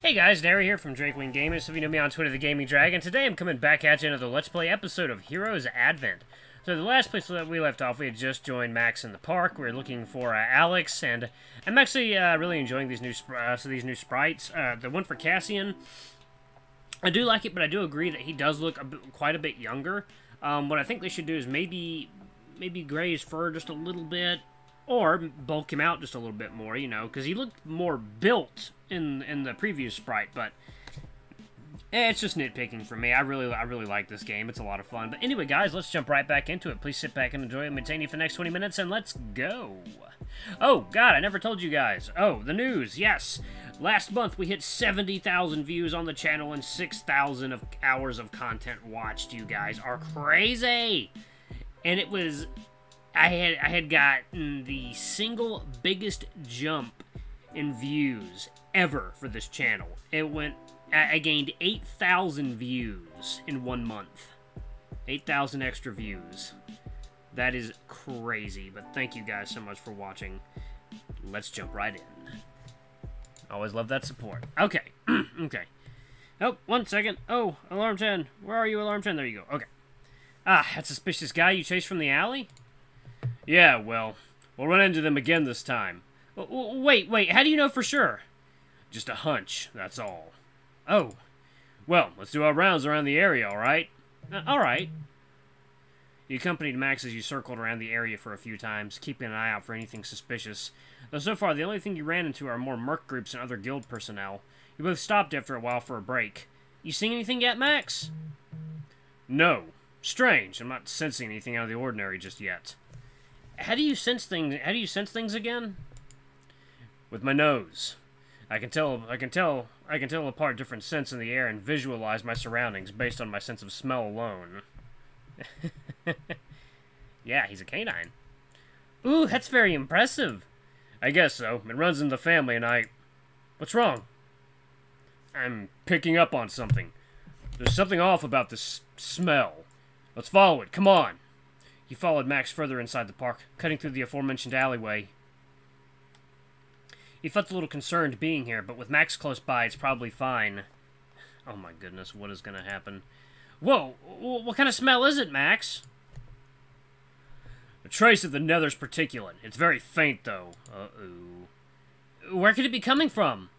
Hey guys, Derry here from Drakewing Gaming. So if you know me on Twitter, the Gaming Dragon. Today I'm coming back at you another Let's Play episode of Heroes Advent. So the last place that we left off, we had just joined Max in the park. We were looking for Alex, and I'm actually really enjoying these new sprites. The one for Cassian, I do like it, but I do agree that he does look quite a bit younger. What I think they should do is maybe gray his fur just a little bit, or bulk him out just a little bit more, you know, because he looked more built in the previous sprite, but it's just nitpicking for me. I really like this game. It's a lot of fun. But anyway, guys, let's jump right back into it. Please sit back and enjoy and maintain you for the next 20 minutes, and let's go. Oh, God, I never told you guys. Oh, the news, yes. Last month, we hit 70,000 views on the channel and 6,000 hours of content watched. You guys are crazy. And it was... I had gotten the single biggest jump in views ever for this channel. I gained 8,000 views in 1 month. 8,000 extra views. That is crazy, but thank you guys so much for watching. Let's jump right in. Always love that support. Okay. Okay. Oh, 1 second. Oh, Alarm 10. Where are you, Alarm 10? There you go. Okay. Ah, that suspicious guy you chased from the alley? Yeah, well, we'll run into them again this time. Wait, how do you know for sure? Just a hunch, that's all. Oh, well, let's do our rounds around the area, alright? Alright. You accompanied Max as you circled around the area for a few times, keeping an eye out for anything suspicious. Though so far, the only thing you ran into are more merc groups and other guild personnel. You both stopped after a while for a break. You seen anything yet, Max? No. Strange, I'm not sensing anything out of the ordinary just yet. How do you sense things again? With my nose. I can tell apart different scents in the air and visualize my surroundings based on my sense of smell alone. Yeah, he's a canine. Ooh, that's very impressive. I guess so. It runs in the family and What's wrong? I'm picking up on something. There's something off about this smell. Let's follow it. Come on. He followed Max further inside the park, cutting through the aforementioned alleyway. He felt a little concerned being here, but with Max close by, it's probably fine. Oh my goodness, what is going to happen? Whoa, what kind of smell is it, Max? A trace of the nether's particulate. It's very faint, though. Uh-oh. Where could it be coming from?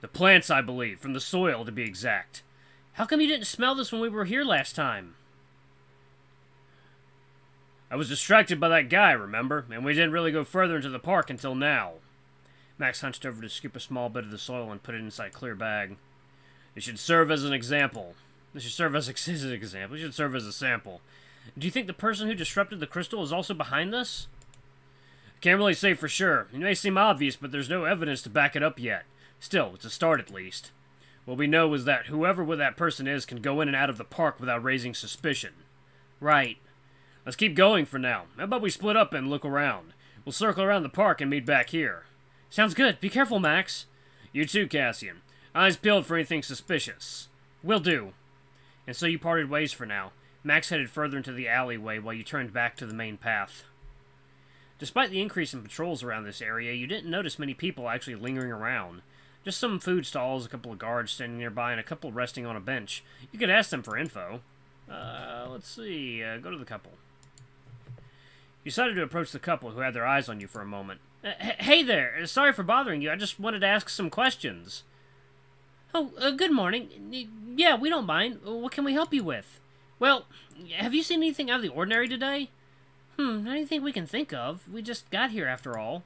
The plants, I believe, from the soil, to be exact. How come you didn't smell this when we were here last time? I was distracted by that guy, remember? And we didn't really go further into the park until now. Max hunched over to scoop a small bit of the soil and put it inside a clear bag. It should serve as an example. This should serve as an example. It should serve as a sample. Do you think the person who disrupted the crystal is also behind this? I can't really say for sure. It may seem obvious, but there's no evidence to back it up yet. Still, it's a start at least. What we know is that whoever that person is can go in and out of the park without raising suspicion. Right. Let's keep going for now. How about we split up and look around? We'll circle around the park and meet back here. Sounds good. Be careful, Max. You too, Cassian. Eyes peeled for anything suspicious. Will do. And so you parted ways for now. Max headed further into the alleyway while you turned back to the main path. Despite the increase in patrols around this area, you didn't notice many people actually lingering around. Just some food stalls, a couple of guards standing nearby, and a couple resting on a bench. You could ask them for info. Let's see. Go to the couple. You decided to approach the couple who had their eyes on you for a moment. Hey there! Sorry for bothering you. I just wanted to ask some questions. Oh, good morning. Yeah, we don't mind. What can we help you with? Well, have you seen anything out of the ordinary today? Not anything we can think of. We just got here after all.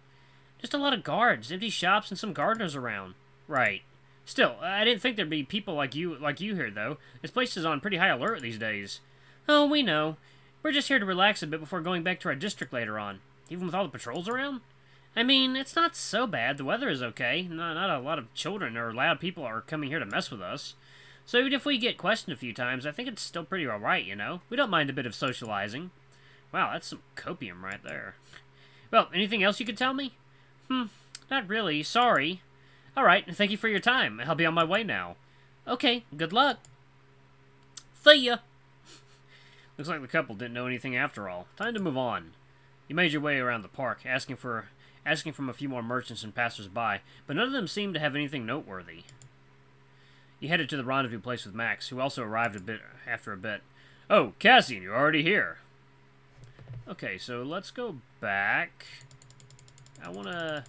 Just a lot of guards, empty shops, and some gardeners around. Right. Still, I didn't think there'd be people like you here, though. This place is on pretty high alert these days. Oh, we know. We're just here to relax a bit before going back to our district later on. Even with all the patrols around? I mean, it's not so bad. The weather is okay. Not a lot of children or loud people are coming here to mess with us. So even if we get questioned a few times, I think it's still pretty alright, you know? We don't mind a bit of socializing. Wow, that's some copium right there. Well, anything else you could tell me? Not really. Sorry. Alright, thank you for your time. I'll be on my way now. Okay, good luck. See ya. Looks like the couple didn't know anything after all. Time to move on. You made your way around the park, asking from a few more merchants and passers-by, but none of them seemed to have anything noteworthy. You headed to the rendezvous place with Max, who also arrived after a bit. Oh, Cassian, you're already here. Okay, so let's go back. I want to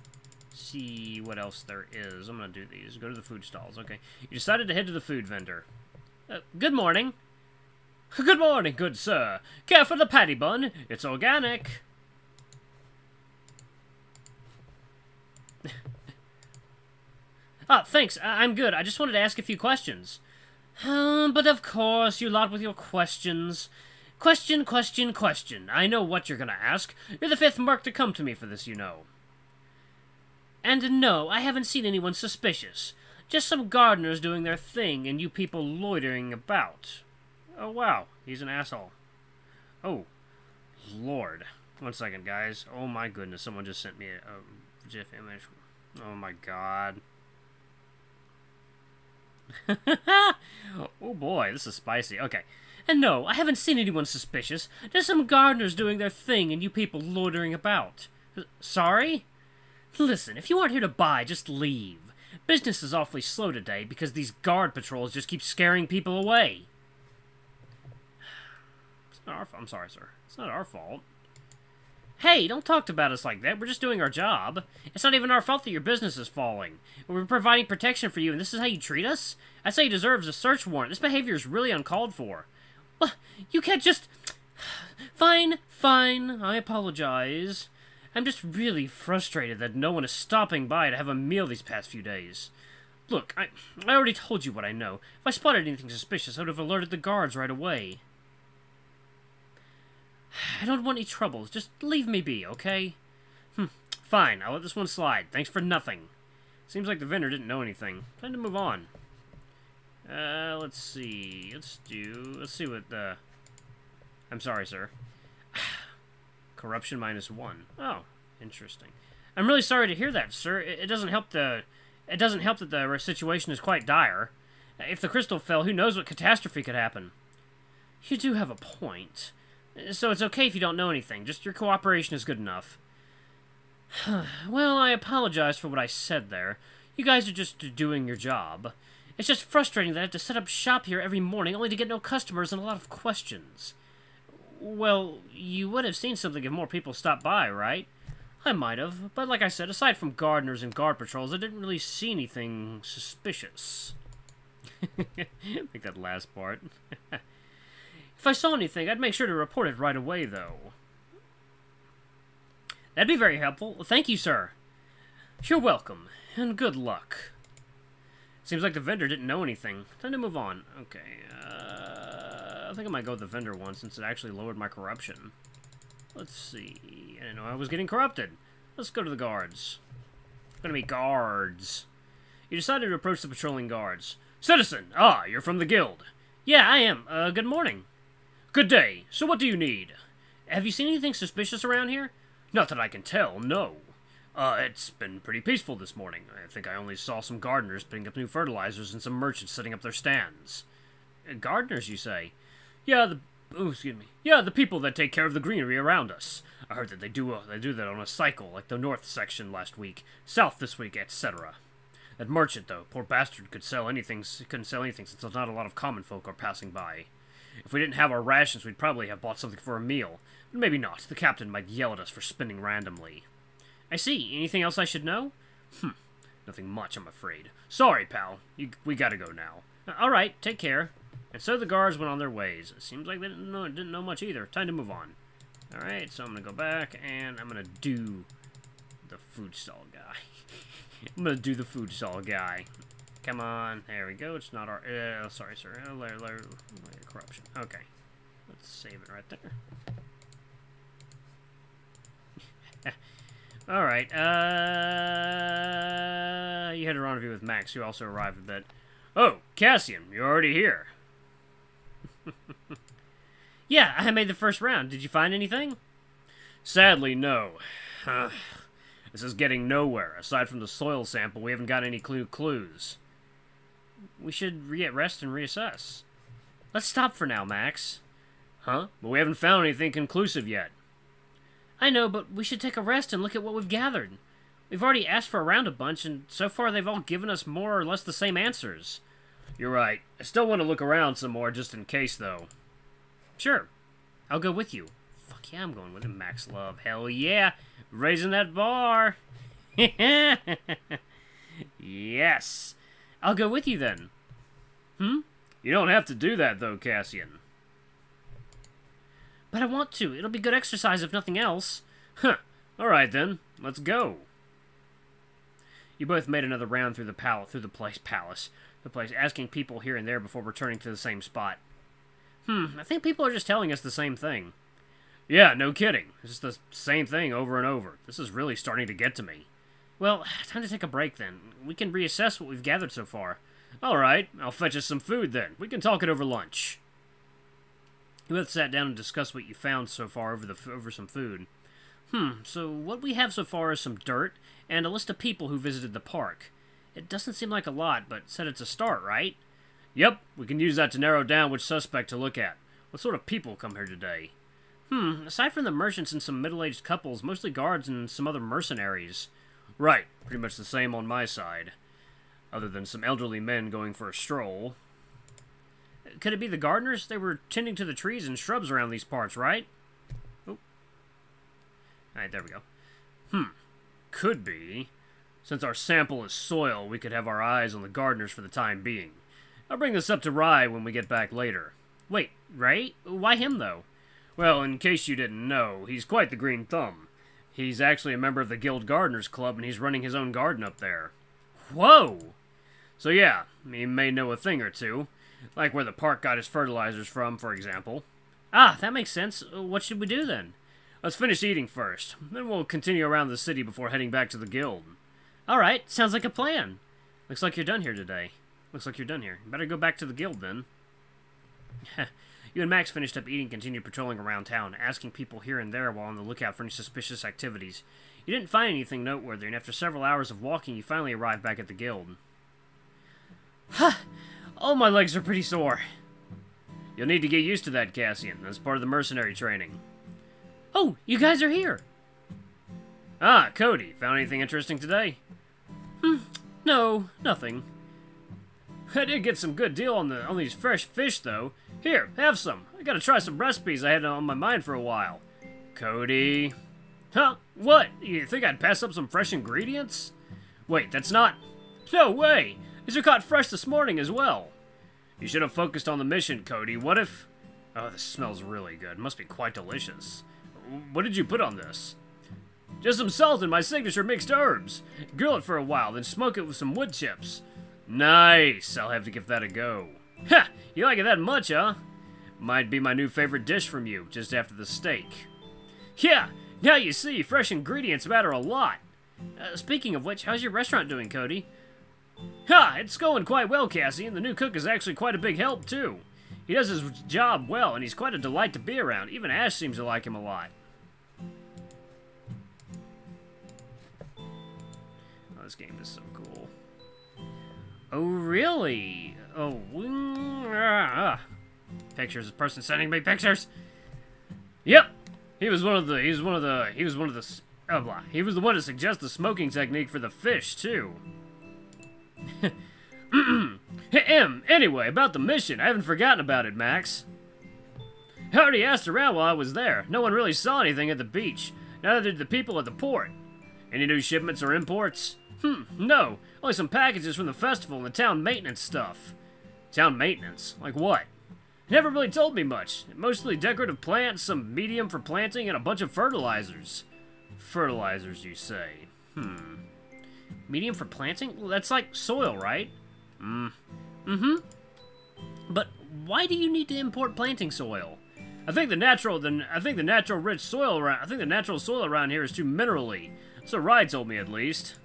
see what else there is. I'm going to do these. Go to the food stalls. Okay. You decided to head to the food vendor. Good morning. Good morning, good sir. Care for the patty bun? It's organic. Thanks. I'm good. I just wanted to ask a few questions. But of course, you lot with your questions. Question. I know what you're gonna ask. You're the fifth merc to come to me for this, you know. And no, I haven't seen anyone suspicious. Just some gardeners doing their thing, and you people loitering about. Oh, wow. He's an asshole. Oh, Lord. 1 second, guys. Oh, my goodness. Someone just sent me a GIF image. Oh, my God. Oh, boy. This is spicy. Okay. And no, I haven't seen anyone suspicious. Just some gardeners doing their thing, and you people loitering about. Sorry? Listen, if you aren't here to buy, just leave. Business is awfully slow today because these guard patrols just keep scaring people away. It's not our fault. I'm sorry, sir. It's not our fault. Hey, don't talk about us like that. We're just doing our job. It's not even our fault that your business is falling. We're providing protection for you, and this is how you treat us? I'd say you deserve a search warrant. This behavior is really uncalled for. Well, you can't just... Fine. I apologize. I'm just really frustrated that no one is stopping by to have a meal these past few days. Look, I already told you what I know. If I spotted anything suspicious, I would have alerted the guards right away. I don't want any troubles. Just leave me be, okay? Fine, I'll let this one slide. Thanks for nothing. Seems like the vendor didn't know anything. Time to move on. Let's see. Let's see what the... I'm sorry, sir. Corruption -1. Oh, interesting. I'm really sorry to hear that, sir. It doesn't help that the situation is quite dire. If the crystal fell, who knows what catastrophe could happen. You do have a point. So it's okay if you don't know anything. Just your cooperation is good enough. Well, I apologize for what I said there. You guys are just doing your job. It's just frustrating that I have to set up shop here every morning only to get no customers and a lot of questions. Well, you would have seen something if more people stopped by, right? I might have, but like I said, aside from gardeners and guard patrols, I didn't really see anything suspicious. I think that last part. If I saw anything, I'd make sure to report it right away, though. That'd be very helpful. Thank you, sir. You're welcome, and good luck. Seems like the vendor didn't know anything. Time to move on. Okay, I think I might go with the vendor one, since it actually lowered my corruption. Let's see. I didn't know I was getting corrupted. Let's go to the guards. It's gonna be guards. You decided to approach the patrolling guards. Citizen! Ah, you're from the guild. Yeah, I am. Good morning. Good day. So what do you need? Have you seen anything suspicious around here? Not that I can tell, no. It's been pretty peaceful this morning. I think I only saw some gardeners putting up new fertilizers and some merchants setting up their stands. Gardeners, you say? Yeah, the people that take care of the greenery around us. I heard that they do that on a cycle, like the north section last week, south this week, etc. That merchant, though, poor bastard, couldn't sell anything since there's not a lot of common folk are passing by. If we didn't have our rations, we'd probably have bought something for a meal. But maybe not. The captain might yell at us for spending randomly. I see. Anything else I should know? Nothing much, I'm afraid. Sorry, pal. We gotta go now. Alright, take care. And so the guards went on their ways. It seems like they didn't know much either. Time to move on. Alright, so I'm gonna go back, and I'm gonna do the food stall guy. I'm gonna do the food stall guy. Come on. There we go. It's not our... sorry, sir. Corruption. Okay. Let's save it right there. Alright, you had a rendezvous with Max, who also arrived a bit. Oh, Cassian, you're already here. Yeah, I made the first round. Did you find anything? Sadly, no. This is getting nowhere. Aside from the soil sample, we haven't got any clues. We should get rest and reassess. Let's stop for now, Max. Huh? But we haven't found anything conclusive yet. I know, but we should take a rest and look at what we've gathered. We've already asked for around a bunch, and so far they've all given us more or less the same answers. You're right. I still want to look around some more, just in case, though. Sure. I'll go with you. Fuck yeah, I'm going with him, Max Love. Hell yeah. Raising that bar. Yes. I'll go with you, then. You don't have to do that, though, Cassian. But I want to. It'll be good exercise, if nothing else. Huh. Alright, then. Let's go. You both made another round through the palace, asking people here and there before returning to the same spot. I think people are just telling us the same thing. Yeah, no kidding. It's just the same thing over and over. This is really starting to get to me. Well, time to take a break then. We can reassess what we've gathered so far. Alright, I'll fetch us some food then. We can talk it over lunch. You both sat down and discussed what you found so far over some food. So what we have so far is some dirt and a list of people who visited the park. It doesn't seem like a lot, but said it's a start, right? Yep, we can use that to narrow down which suspect to look at. What sort of people come here today? Aside from the merchants and some middle-aged couples, mostly guards and some other mercenaries. Right, pretty much the same on my side. Other than some elderly men going for a stroll. Could it be the gardeners? They were tending to the trees and shrubs around these parts, right? Oh. Alright, there we go. Could be. Since our sample is soil, we could have our eyes on the gardeners for the time being. I'll bring this up to Rye when we get back later. Wait, Ray? Why him, though? Well, in case you didn't know, he's quite the green thumb. He's actually a member of the Guild Gardeners Club, and he's running his own garden up there. Whoa! So yeah, he may know a thing or two. Like where the park got his fertilizers from, for example. Ah, that makes sense. What should we do, then? Let's finish eating first. Then we'll continue around the city before heading back to the guild. Alright, sounds like a plan. Looks like you're done here today. Better go back to the guild, then. You and Max finished up eating and continued patrolling around town, asking people here and there while on the lookout for any suspicious activities. You didn't find anything noteworthy, and after several hours of walking, you finally arrived back at the guild. Oh, my legs are pretty sore. You'll need to get used to that, Cassian. That's part of the mercenary training. Oh, you guys are here. Ah, Cody. Found anything interesting today? No, nothing. I did get some good deal on these fresh fish, though. Here, have some. I gotta try some recipes I had on my mind for a while. Cody. Huh? What? You think I'd pass up some fresh ingredients? Wait, that's not... No way! These are caught fresh this morning as well. You should have focused on the mission, Cody. What if... Oh, this smells really good. Must be quite delicious. What did you put on this? Just some salt and my signature mixed herbs. Grill it for a while, then smoke it with some wood chips. Nice! I'll have to give that a go. Ha! You like it that much, huh? Might be my new favorite dish from you, just after the steak. Yeah! Now you see, fresh ingredients matter a lot. Speaking of which, how's your restaurant doing, Cody? Ha! It's going quite well, Cassie, and the new cook is actually quite a big help, too. He does his job well, and he's quite a delight to be around. Even Ash seems to like him a lot. Oh, this game is so cool. Oh, really? Oh, pictures. This person sending me pictures. Yep, he was the one to suggest the smoking technique for the fish too. Anyway, about the mission, I haven't forgotten about it, Max. I already asked around while I was there. No one really saw anything at the beach. Neither did the people at the port. Any new shipments or imports? No. Only some packages from the festival and the town maintenance stuff. Town maintenance? Like what? Never really told me much. Mostly decorative plants, some medium for planting, and a bunch of fertilizers. Fertilizers, you say? Medium for planting? Well, that's like soil, right? But why do you need to import planting soil? I think the natural soil around here is too minerally. So Rye told me, at least.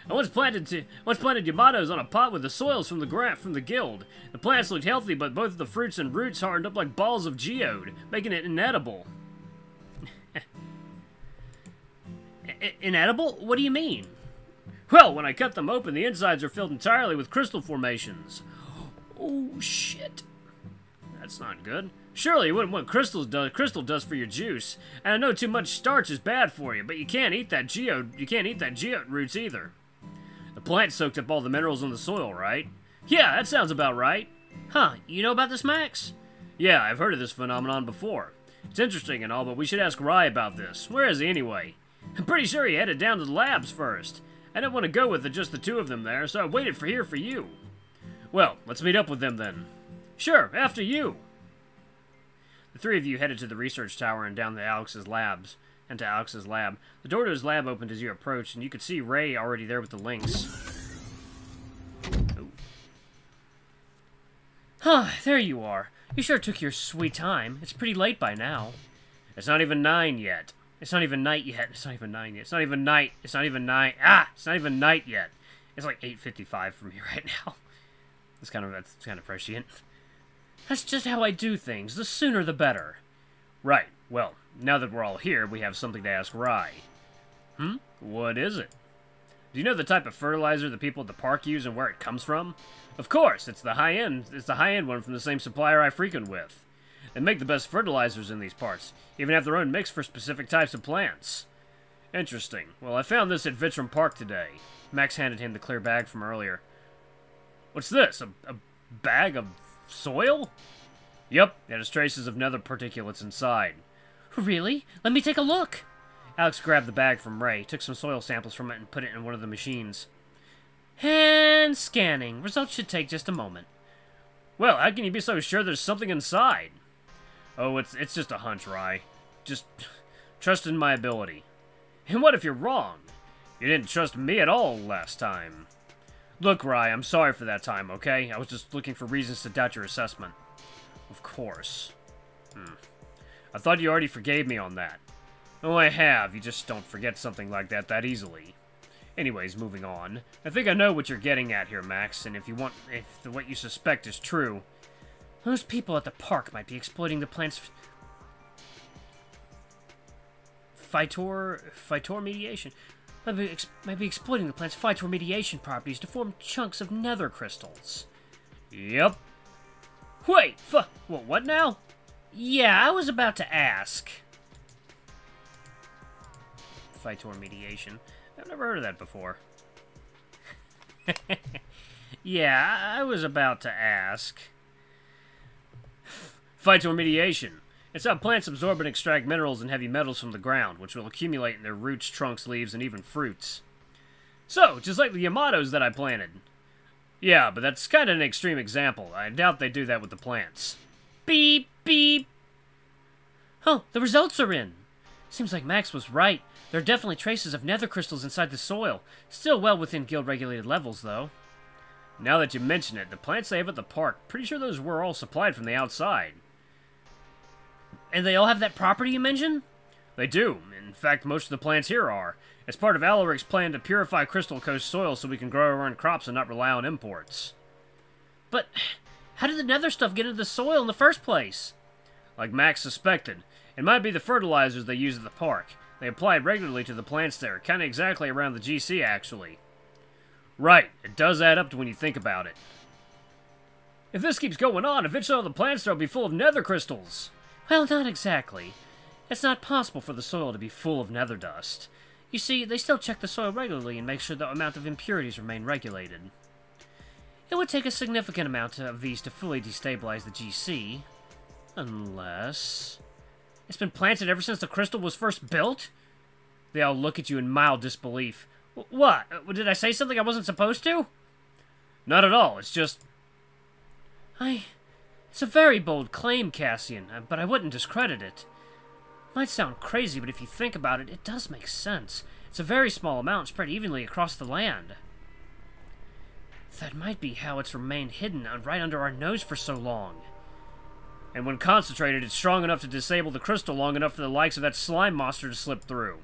I once planted Yamatos on a pot with the soils from the guild. The plants looked healthy, but both of the fruits and roots hardened up like balls of geode, making it inedible. Inedible? What do you mean? Well, when I cut them open, the insides are filled entirely with crystal formations. Oh, shit. That's not good. Surely you wouldn't want crystal dust for your juice. And I know too much starch is bad for you, but you can't eat that geode roots either. The plant soaked up all the minerals in the soil, right? Yeah, that sounds about right. Huh, you know about this, Max? Yeah, I've heard of this phenomenon before. It's interesting and all, but we should ask Rye about this. Where is he anyway? I'm pretty sure he headed down to the labs first. I didn't want to go with just the two of them there, so I waited here for you. Well, let's meet up with them then. Sure, after you. The three of you headed to the research tower and down to Alex's lab. The door to his lab opened as you approached, and you could see Ray already there with the links. Ooh. Huh, there you are. You sure took your sweet time. It's pretty late by now. It's not even 9 yet. It's not even night yet. It's not even 9 yet. It's not even night. It's not even 9. Ah! It's not even night yet. It's like 8:55 for me right now. That's kind of prescient. That's just how I do things. The sooner the better. Right. Well, now that we're all here, we have something to ask Rye. What is it? Do you know the type of fertilizer the people at the park use and where it comes from? Of course, it's the high-end one from the same supplier I frequent with. They make the best fertilizers in these parts, even have their own mix for specific types of plants. Interesting. Well, I found this at Vitram Park today. Max handed him the clear bag from earlier. What's this? A bag of soil? Yep, it has traces of nether particulates inside. Really? Let me take a look. Alex grabbed the bag from Ray, took some soil samples from it, and put it in one of the machines. And scanning. Results should take just a moment. Well, how can you be so sure there's something inside? Oh, it's just a hunch, Rye. Just trust in my ability. And what if you're wrong? You didn't trust me at all last time. Look, Rye, I'm sorry for that time, okay? I was just looking for reasons to doubt your assessment. Of course. I thought you already forgave me on that. Oh, I have. You just don't forget something like that easily. Anyways, moving on. I think I know what you're getting at here, Max, and if what you suspect is true, those people at the park might be exploiting the plant's phytor mediation. Might be exploiting the plant's phytor mediation properties to form chunks of nether crystals. Yep. Wait, what now? Yeah, I was about to ask. Phytor mediation. I've never heard of that before. Yeah, I was about to ask. Phytor mediation. It's how plants absorb and extract minerals and heavy metals from the ground, which will accumulate in their roots, trunks, leaves, and even fruits. So, just like the Yamatos that I planted. Yeah, but that's kind of an extreme example. I doubt they do that with the plants. Beep, beep. Oh, the results are in. Seems like Max was right. There are definitely traces of nether crystals inside the soil. Still well within guild-regulated levels, though. Now that you mention it, the plants they have at the park, pretty sure those were all supplied from the outside. And they all have that property you mentioned? They do. In fact, most of the plants here are. It's part of Alaric's plan to purify Crystal Coast soil so we can grow our own crops and not rely on imports. But how did the nether stuff get into the soil in the first place? Like Max suspected, it might be the fertilizers they use at the park. They apply it regularly to the plants there, kind of exactly around the GC, actually. Right, it does add up to when you think about it. If this keeps going on, eventually all the plants there will be full of nether crystals. Well, not exactly. It's not possible for the soil to be full of nether dust. You see, they still check the soil regularly and make sure the amount of impurities remain regulated. It would take a significant amount of these to fully destabilize the GC. Unless... It's been planted ever since the crystal was first built? They all look at you in mild disbelief. What? Did I say something I wasn't supposed to? Not at all, it's just... It's a very bold claim, Cassian, but I wouldn't discredit it. Might sound crazy, but if you think about it, it does make sense. It's a very small amount spread evenly across the land. That might be how it's remained hidden right under our nose for so long. And when concentrated, it's strong enough to disable the crystal long enough for the likes of that slime monster to slip through.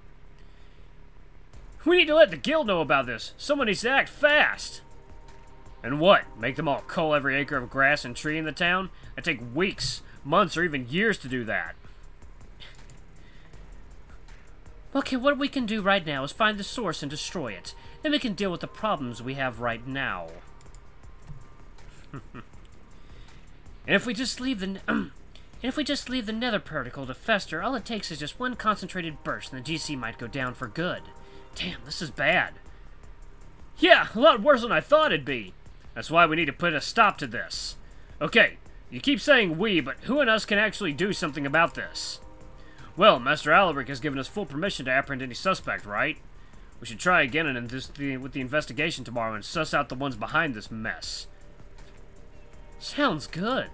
We need to let the guild know about this. Someone needs to act fast. And what? Make them all cull every acre of grass and tree in the town? It'd take weeks, months, or even years to do that. Okay, what we can do right now is find the source and destroy it. Then we can deal with the problems we have right now. And if we just leave the nether particle to fester, all it takes is just one concentrated burst and the GC might go down for good. Damn, this is bad. Yeah, a lot worse than I thought it'd be. That's why we need to put a stop to this. Okay, you keep saying we, but who in us can actually do something about this? Well, Master Alaric has given us full permission to apprehend any suspect, right? We should try again with the investigation tomorrow and suss out the ones behind this mess. Sounds good.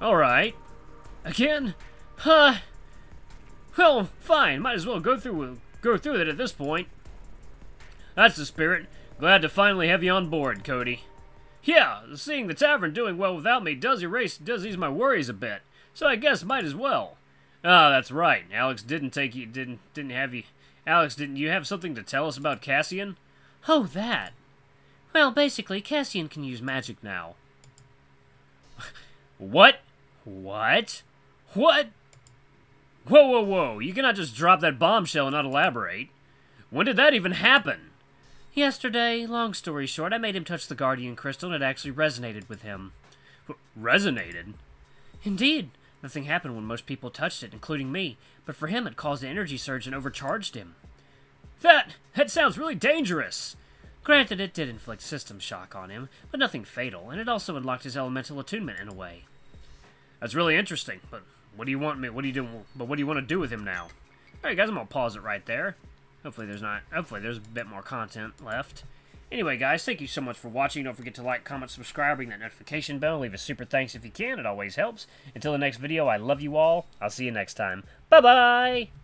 Alright. Again? Well, fine. Might as well go through it at this point. That's the spirit. Glad to finally have you on board, Cody. Yeah, seeing the tavern doing well without me does ease my worries a bit. So I guess might as well. Ah, that's right. Alex didn't have you. Alex, didn't you have something to tell us about Cassian? Oh, that. Well, basically, Cassian can use magic now. What? What? What? Whoa, whoa, whoa. You cannot just drop that bombshell and not elaborate. When did that even happen? Yesterday. Long story short, I made him touch the Guardian Crystal and it actually resonated with him. Resonated? Indeed. Nothing happened when most people touched it, including me, but for him it caused an energy surge and overcharged him. That sounds really dangerous! Granted, it did inflict system shock on him, but nothing fatal, and it also unlocked his elemental attunement in a way. That's really interesting, but what do you want to do with him now? Alright guys, I'm gonna pause it right there. Hopefully there's a bit more content left. Anyway, guys, thank you so much for watching. Don't forget to like, comment, subscribe, ring that notification bell. Leave a super thanks if you can. It always helps. Until the next video, I love you all. I'll see you next time. Bye-bye!